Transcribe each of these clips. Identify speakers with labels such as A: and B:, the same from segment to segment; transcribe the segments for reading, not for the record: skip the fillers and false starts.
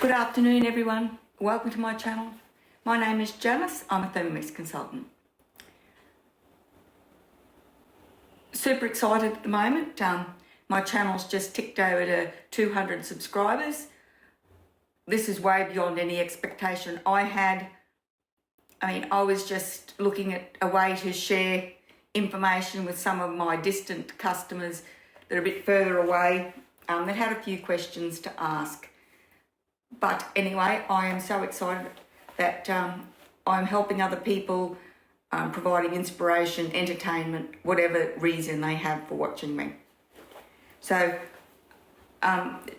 A: Good afternoon everyone, welcome to my channel. My name is Janice, I'm a Thermomix consultant. Super excited at the moment, my channel's just ticked over to 200 subscribers. This is way beyond any expectation I had. I was just looking at a way to share information with some of my distant customers that are a bit further away, that had a few questions to ask. But anyway, I am so excited that I'm helping other people, providing inspiration, entertainment, whatever reason they have for watching me. So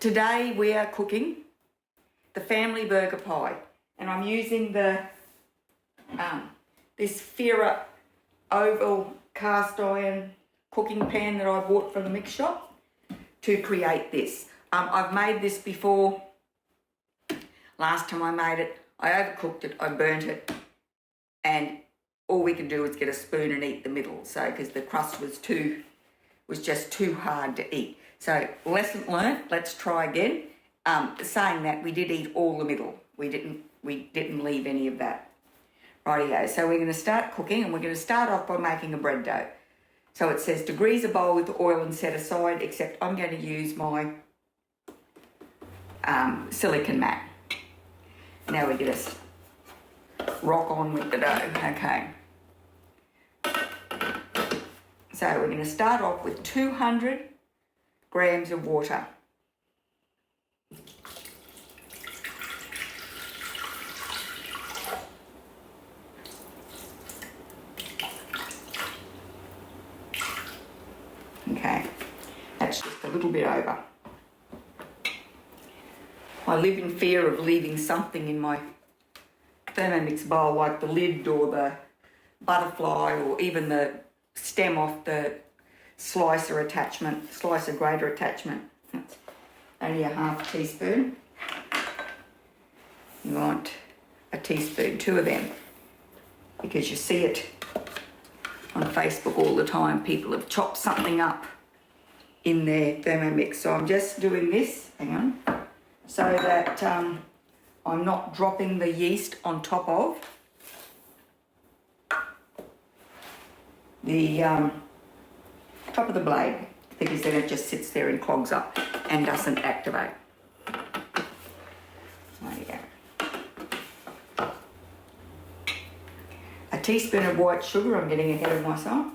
A: today we are cooking the family burger pie, and I'm using the this Fira oval cast iron cooking pan that I bought from the mix shop to create this. I've made this before. Last time I made it, I overcooked it, I burnt it, and all we could do was get a spoon and eat the middle. So, because the crust was just too hard to eat. So, lesson learned. Let's try again. Saying that, we did eat all the middle. We didn't leave any of that. Rightio. So we're going to start cooking, and we're going to start off by making a bread dough. So it says degrease a bowl with oil and set aside. Except I'm going to use my silicone mat. Now we're going to rock on with the dough. Okay. So we're going to start off with 200 grams of water. Okay, that's just a little bit over. I live in fear of leaving something in my Thermomix bowl, like the lid or the butterfly or even the stem off the slicer grater attachment. That's only a half teaspoon. You want a teaspoon, 2 of them, because you see it on Facebook all the time. People have chopped something up in their Thermomix. So I'm just doing this, hang on, so that I'm not dropping the yeast on top of the top of the blade, because then it just sits there and clogs up and doesn't activate. There you go. A teaspoon of white sugar. I'm getting ahead of myself.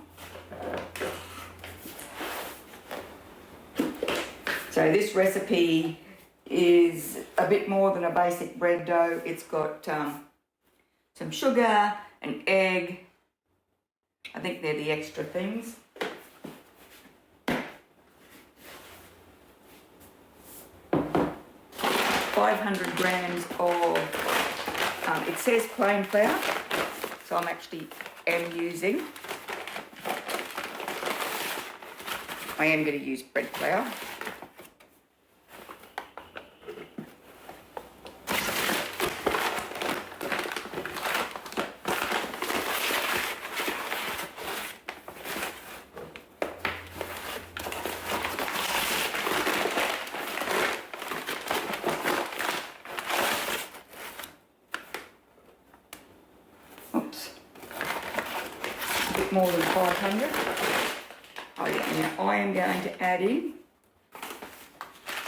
A: So this recipe is a bit more than a basic bread dough. It's got some sugar, an egg. I think they're the extra things. $500 grams of, it says plain flour, so I'm actually using, I am going to use bread flour. More than 500. Oh yeah, now I am going to add in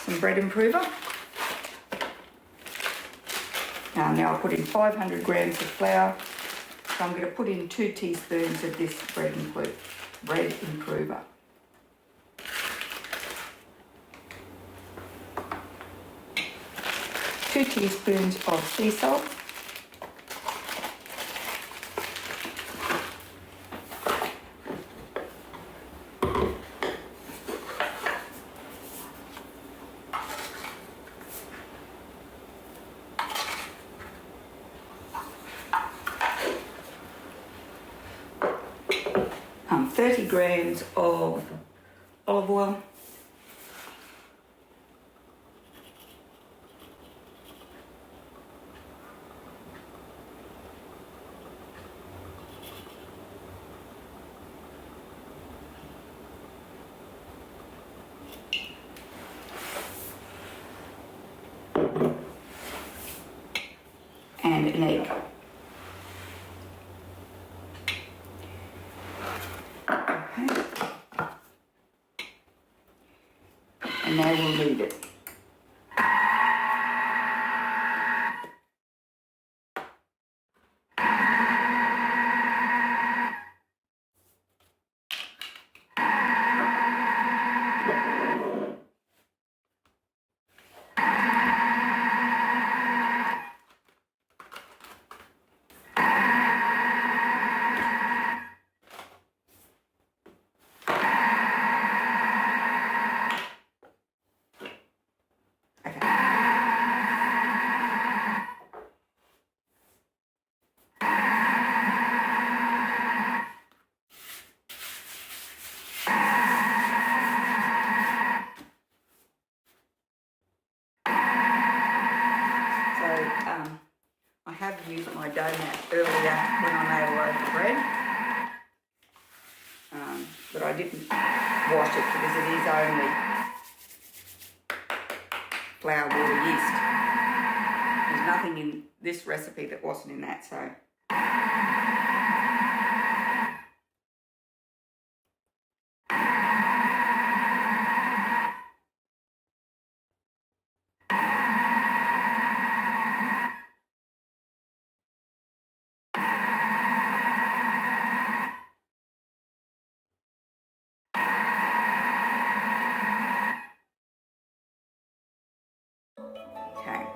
A: some bread improver. Now I'll put in 500 grams of flour. So I'm going to put in 2 teaspoons of this bread improver. Two teaspoons of sea salt. Um, 30 grams of olive oil. and an egg. Okay. And now we'll leave it. I have used my dough mat earlier when I made a loaf of bread, but I didn't wash it because it is only flour, water, yeast. There's nothing in this recipe that wasn't in that, so. Okay.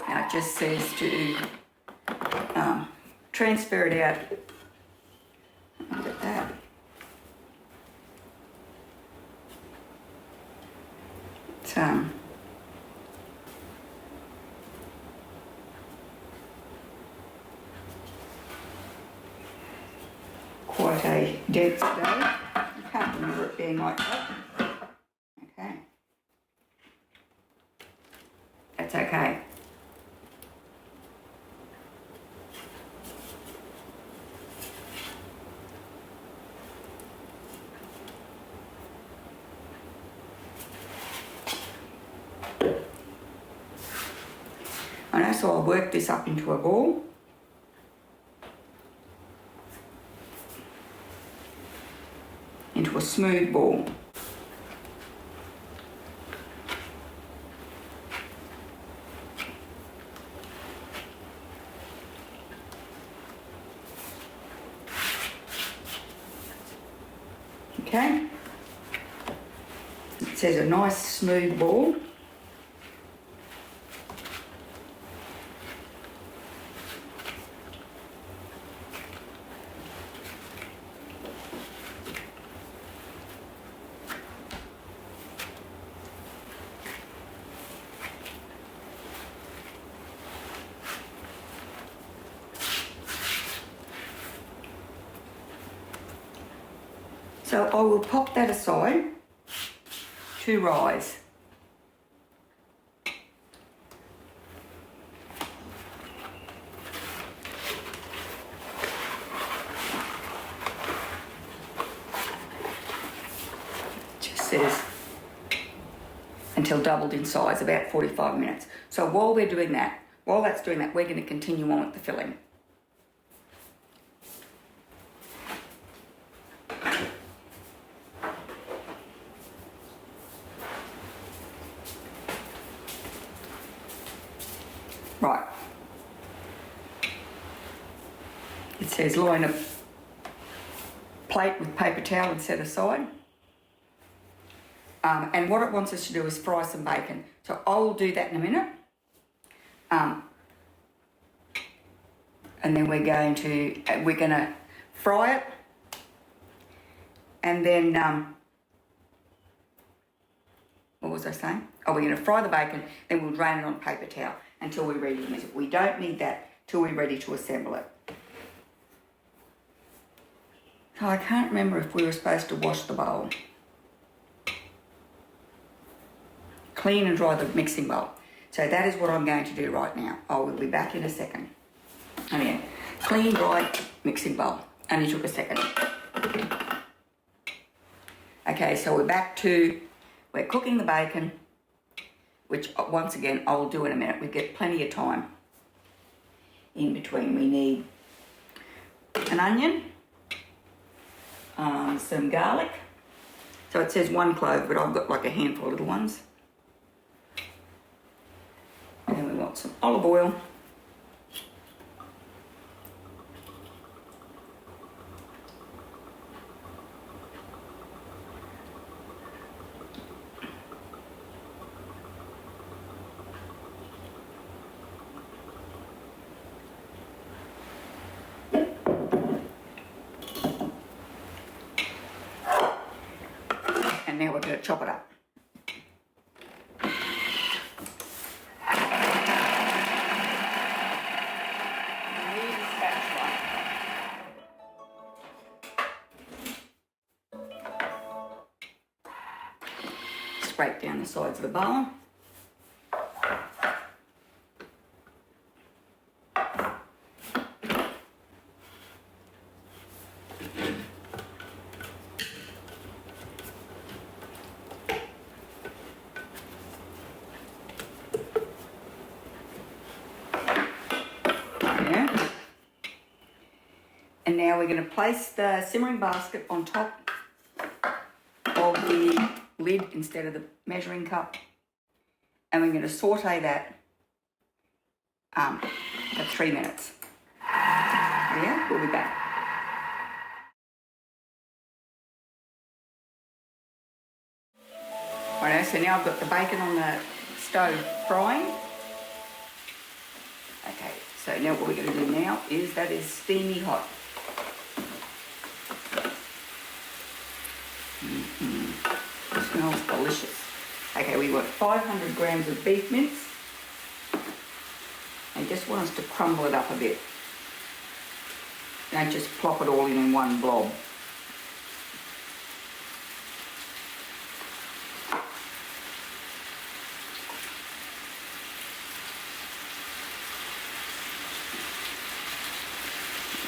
A: Now it just says to transfer it out. Look at that. It's, quite a dense dough. I can't remember it being like that. Okay. That's okay. I know, so I'll work this up into a ball. Into a smooth ball. Okay. It says a nice smooth ball. So I will pop that aside to rise. Just says until doubled in size, about 45 minutes. So while we're doing that, while that's doing that, we're going to continue on with the filling. Right. It says line a plate with paper towel and set aside. And what it wants us to do is fry some bacon. So I'll do that in a minute. And then we're going to fry it. And then, what was I saying? Oh, we're going to fry the bacon, then we'll drain it on a paper towel until we're ready to use it. We don't need that till we're ready to assemble it. So I can't remember if we were supposed to wash the bowl. Clean and dry the mixing bowl. So that is what I'm going to do right now. I will be back in a second. And yeah, clean, dry mixing bowl. Only took a second. Okay, so we're cooking the bacon. which once again I'll do in a minute. We get plenty of time in between. We need an onion, some garlic. So it says 1 clove, but I've got like a handful of little ones. And then we want some olive oil. And now we're going to chop it up. Scrape down the sides of the bowl. And now we're going to place the simmering basket on top of the lid instead of the measuring cup, and we're going to saute that for 3 minutes. Yeah, we'll be back. Righto, so now I've got the bacon on the stove frying. Okay, so now what we're going to do now is that is steamy hot. It smells delicious. Okay, we want 500 grams of beef mince. I just want us to crumble it up a bit. Don't just plop it all in one blob.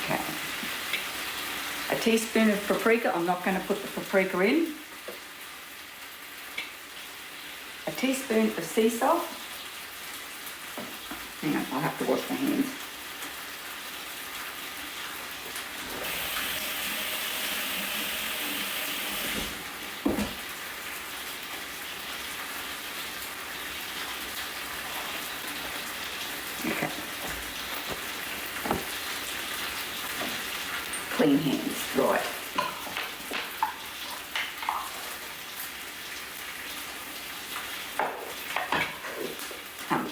A: Okay. A teaspoon of paprika. I'm not going to put the paprika in. A teaspoon of sea salt. Hang on, I'll have to wash my hands. Okay. Clean hands, right.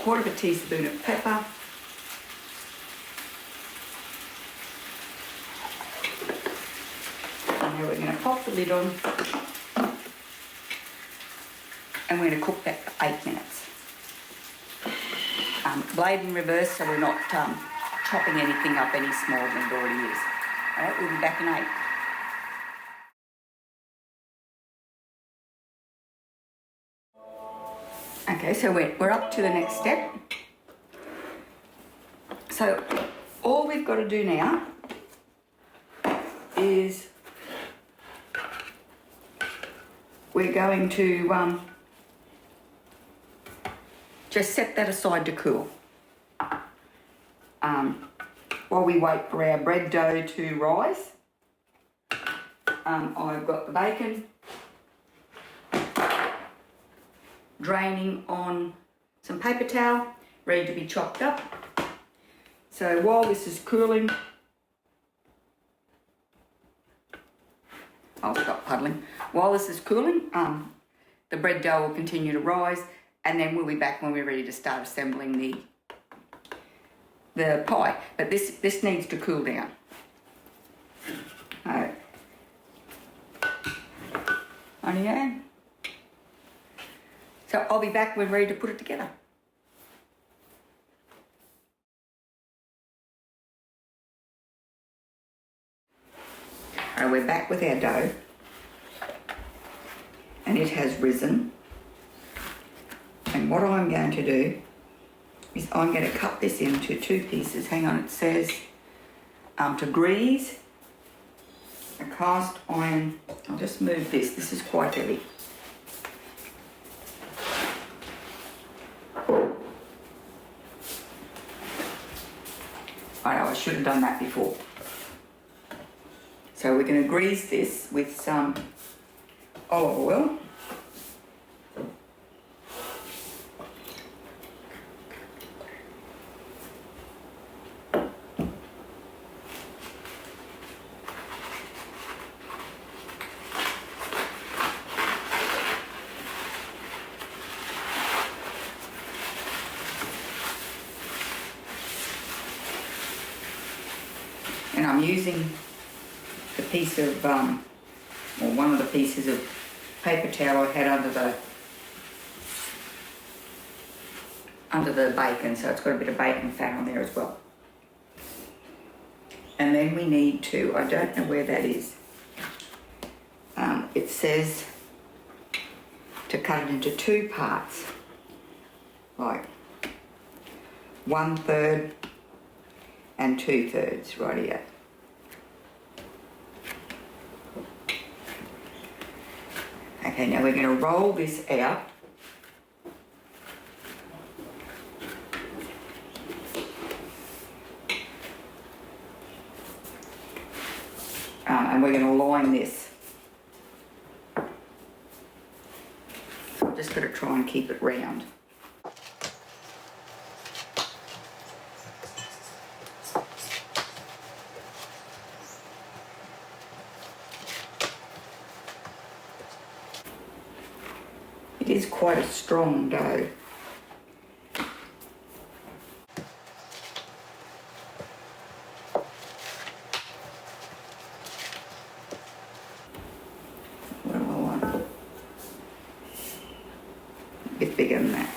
A: Quarter of a teaspoon of pepper, and now we're going to pop the lid on, and we're going to cook that for 8 minutes. Blade in reverse, so we're not chopping anything up any smaller than it already is. All right, we'll be back in 8. Okay, so we're up to the next step. So all we've got to do now is we're going to just set that aside to cool while we wait for our bread dough to rise. I've got the bacon draining on some paper towel, ready to be chopped up. So while this is cooling, I'll stop puddling. While this is cooling, the bread dough will continue to rise, and then we'll be back when we're ready to start assembling the pie. But this needs to cool down. Yeah. So I'll be back when we're ready to put it together. Alright, we're back with our dough, and it has risen. And what I'm going to do is I'm going to cut this into 2 pieces. Hang on, it says to grease a cast iron. I'll just move this. This is quite heavy. I know I should have done that before. So we're going to grease this with some olive oil. And I'm using the piece of, or one of the pieces of paper towel I had under the bacon, so it's got a bit of bacon fat on there as well. And then we need to, I don't know where that is, it says to cut it into 2 parts, like 1/3 and 2/3 right here. Okay, now we're going to roll this out. And we're going to line this. So I've just got to try and keep it round. It is quite a strong dough. What do I want? A bit bigger than that.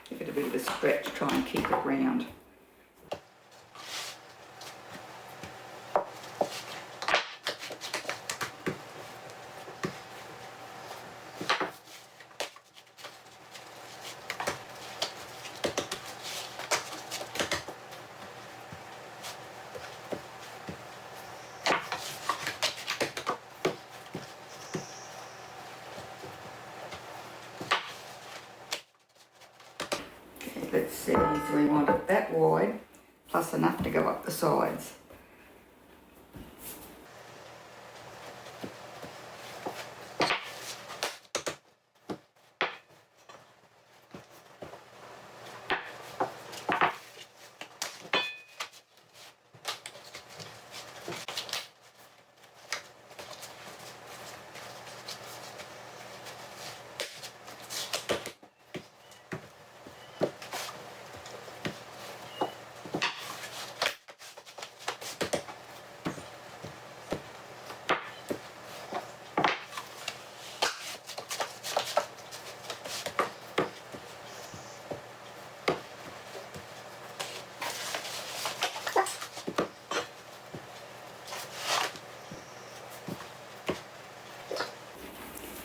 A: Give it a bit of a stretch, try and keep it round. Let's see, so we want it that wide, plus enough to go up the sides.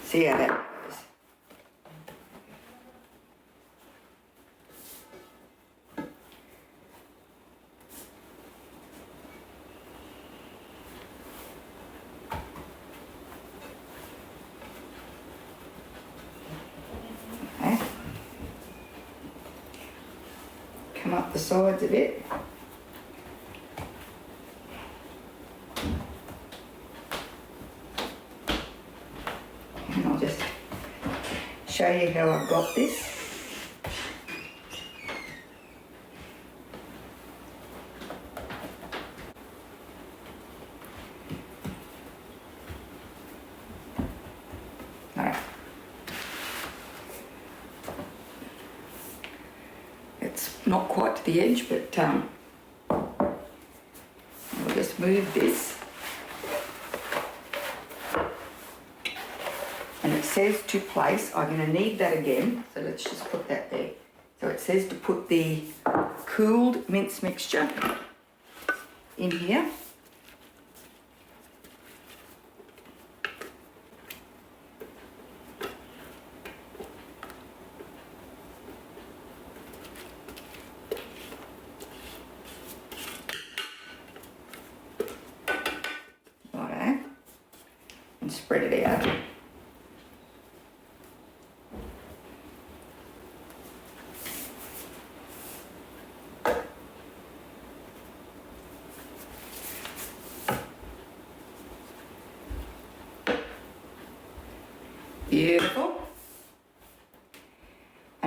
A: See how that goes. Okay. Come up the sides a bit. And I'll just show you how I've got this. Alright. It's not quite to the edge, but I'll just move this. And it says to place, I'm going to need that again, so let's just put that there. So it says to put the cooled mince mixture in here.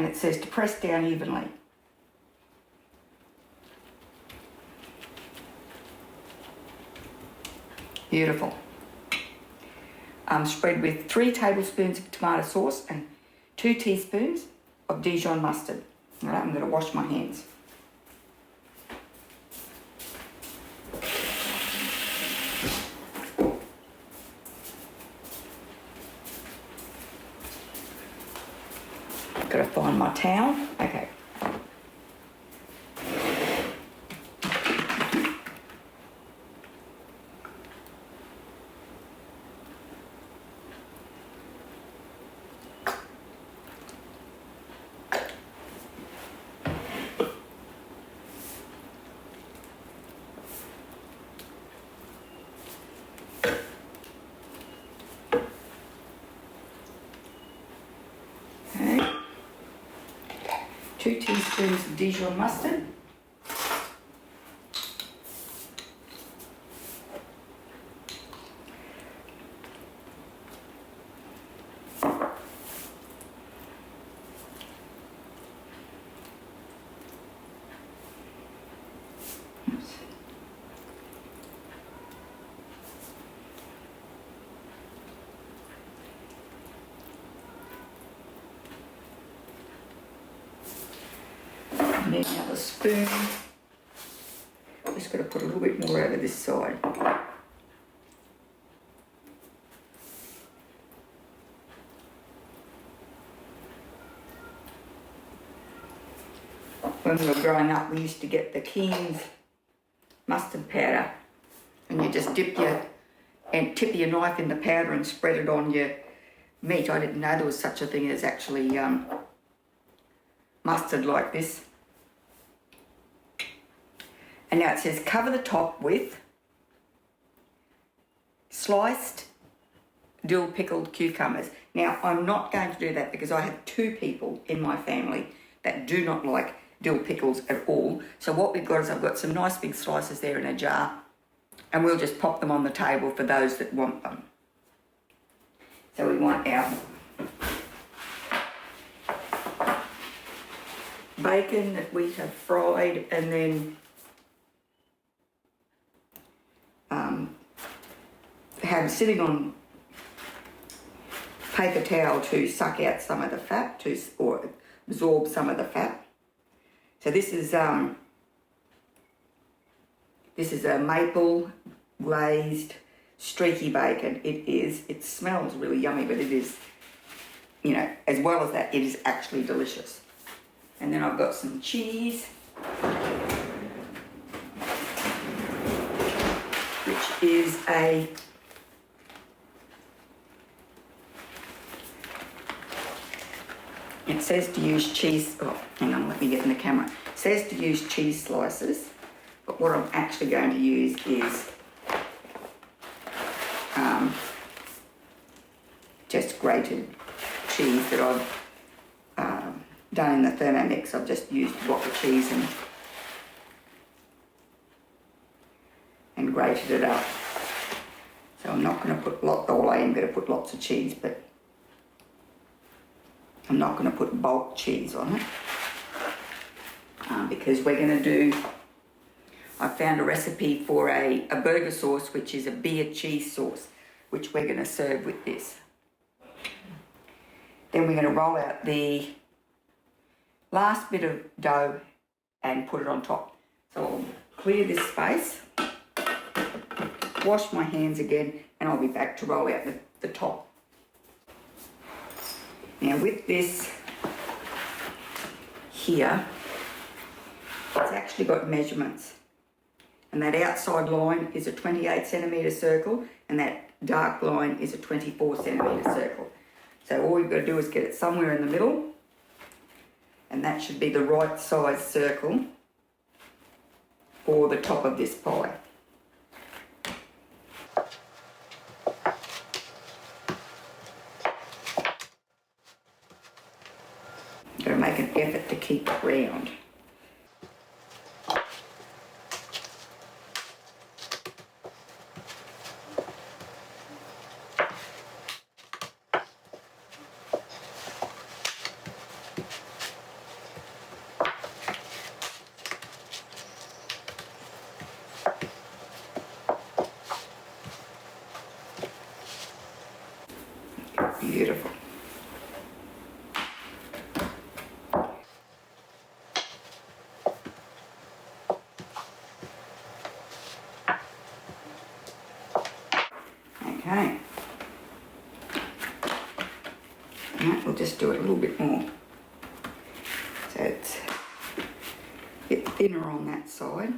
A: and it says to press down evenly. Beautiful. Spread with 3 tablespoons of tomato sauce and 2 teaspoons of Dijon mustard. All right, I'm going to wash my hands. Got to find my towel. Okay. Okay. 2 teaspoons of Dijon mustard. Need another spoon. Just got to put a little bit more over this side. When we were growing up, we used to get the Keen's mustard powder, and you just tip your knife in the powder and spread it on your meat. I didn't know there was such a thing as actually mustard like this. And now it says cover the top with sliced dill pickled cucumbers. Now I'm not going to do that because I have 2 people in my family that do not like dill pickles at all. So what we've got is I've got some nice big slices there in a jar, and we'll just pop them on the table for those that want them. So we want our bacon that we have fried, and then have sitting on paper towel to suck out some of the fat, or absorb some of the fat. So this is a maple glazed streaky bacon. It smells really yummy, but it is, you know, as well as that, it is actually delicious. And then I've got some cheese, which is it says to use cheese, oh, hang on, let me get in the camera. It says to use cheese slices, but what I'm actually going to use is just grated cheese that I've done in the Thermomix. I've just used a block of cheese and grated it up. So I'm not going to put I am going to put lots of cheese, but I'm not going to put bulk cheese on it because we're going to do, I found a recipe for a burger sauce, which is a beer cheese sauce, which we're going to serve with this. Then we're going to roll out the last bit of dough and put it on top. So I'll clear this space, wash my hands again, and I'll be back to roll out the top. Now with this here, it's actually got measurements. And that outside line is a 28 centimetre circle, and that dark line is a 24 centimetre circle. So all you've got to do is get it somewhere in the middle, and that should be the right size circle for the top of this pie. Got to make an effort to keep it round. beautiful. Okay. Now we'll just do it a little bit more. So it's a bit thinner on that side.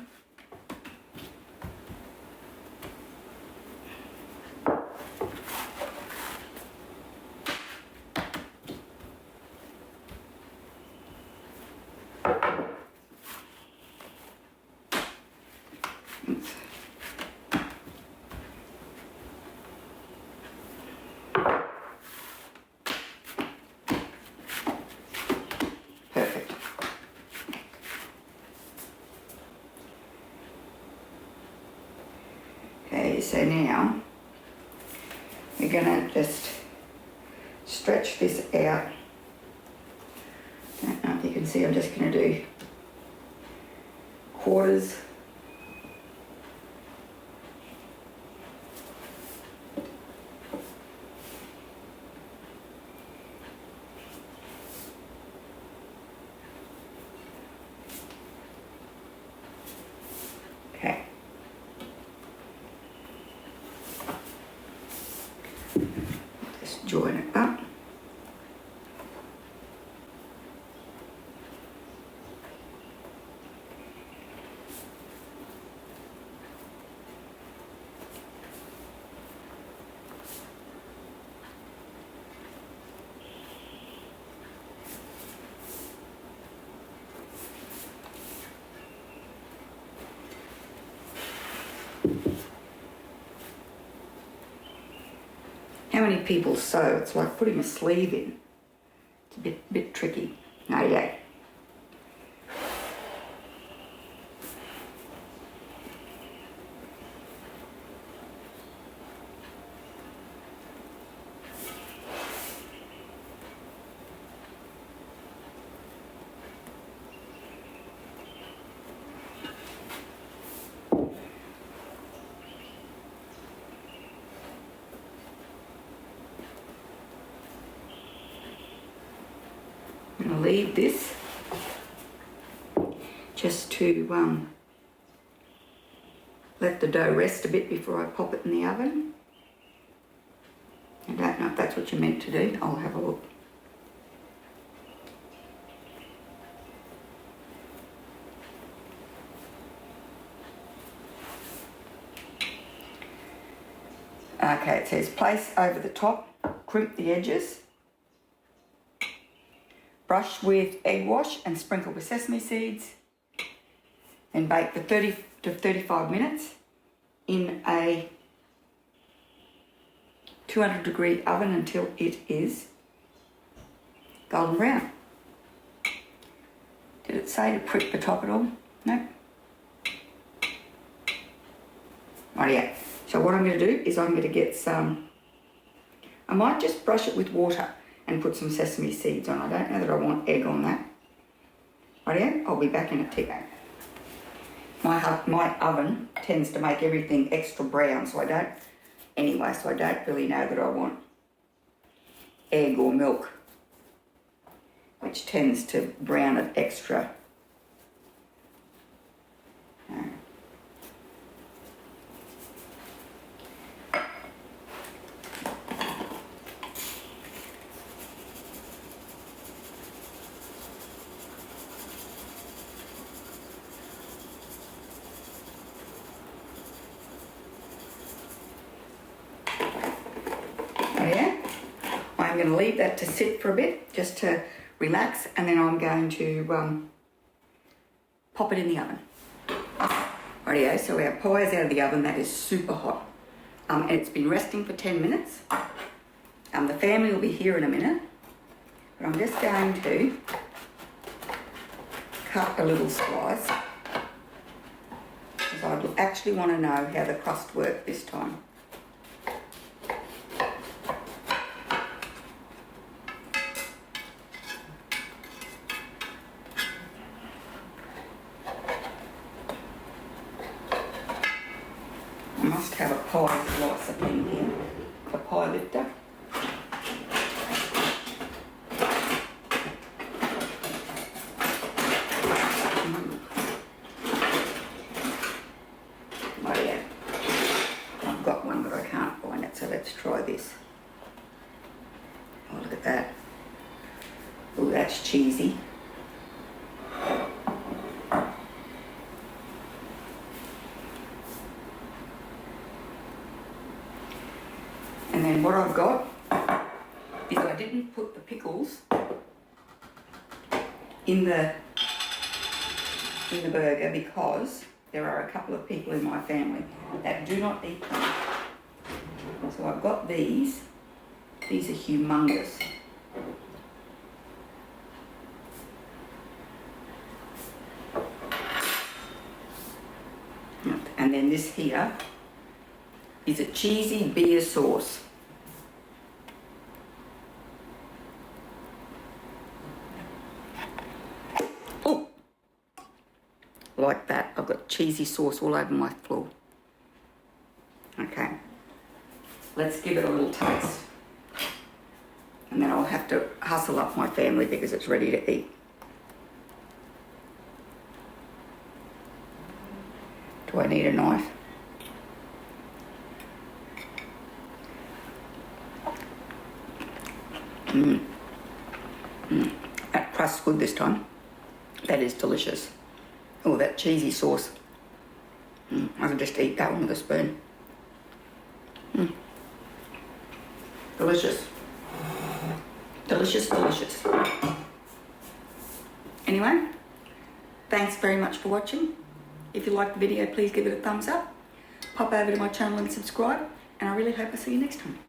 A: Perfect. Okay, so now we're gonna just stretch this out. I don't know if you can see, I'm just gonna do quarters. Okay. Just join it up. How many people sew? It's like putting a sleeve in. It's a bit tricky. No, yeah. I'm going to leave this just to let the dough rest a bit before I pop it in the oven. I don't know if that's what you're meant to do. I'll have a look. Okay, it says place over the top, crimp the edges, brush with egg wash and sprinkle with sesame seeds, and bake for 30 to 35 minutes in a 200-degree oven until it is golden brown. Did it say to prick the top at all? No? Rightio. So what I'm going to do is I'm going to get some, I might just brush it with water and put some sesame seeds on. I don't know that I want egg on that. Rightio, I'll be back in a tick. My oven tends to make everything extra brown, so I don't really know that I want egg or milk, which tends to brown it extra. I'm going to leave that to sit for a bit, just to relax, and then I'm going to pop it in the oven. Rightio, so our pie's out of the oven. That is super hot. And it's been resting for 10 minutes. The family will be here in a minute, but I'm just going to cut a little slice, because I actually want to know how the crust worked this time. I must have a pie slicer in here, a pie lifter. easy. And then what I've got is I didn't put the pickles in the burger because there are a couple of people in my family that do not eat them. So I've got these. These are humongous. And then this here is a cheesy beer sauce. Oh, like that. I've got cheesy sauce all over my floor. Okay, let's give it a little taste. And then I'll have to hustle up my family because it's ready to eat. Do I need a knife? That crust's good this time. That is delicious. Oh, that cheesy sauce. I can just eat that one with a spoon. Delicious. Delicious, delicious. Anyway, thanks very much for watching. If you liked the video, please give it a thumbs up. Pop over to my channel and subscribe. And I really hope I see you next time.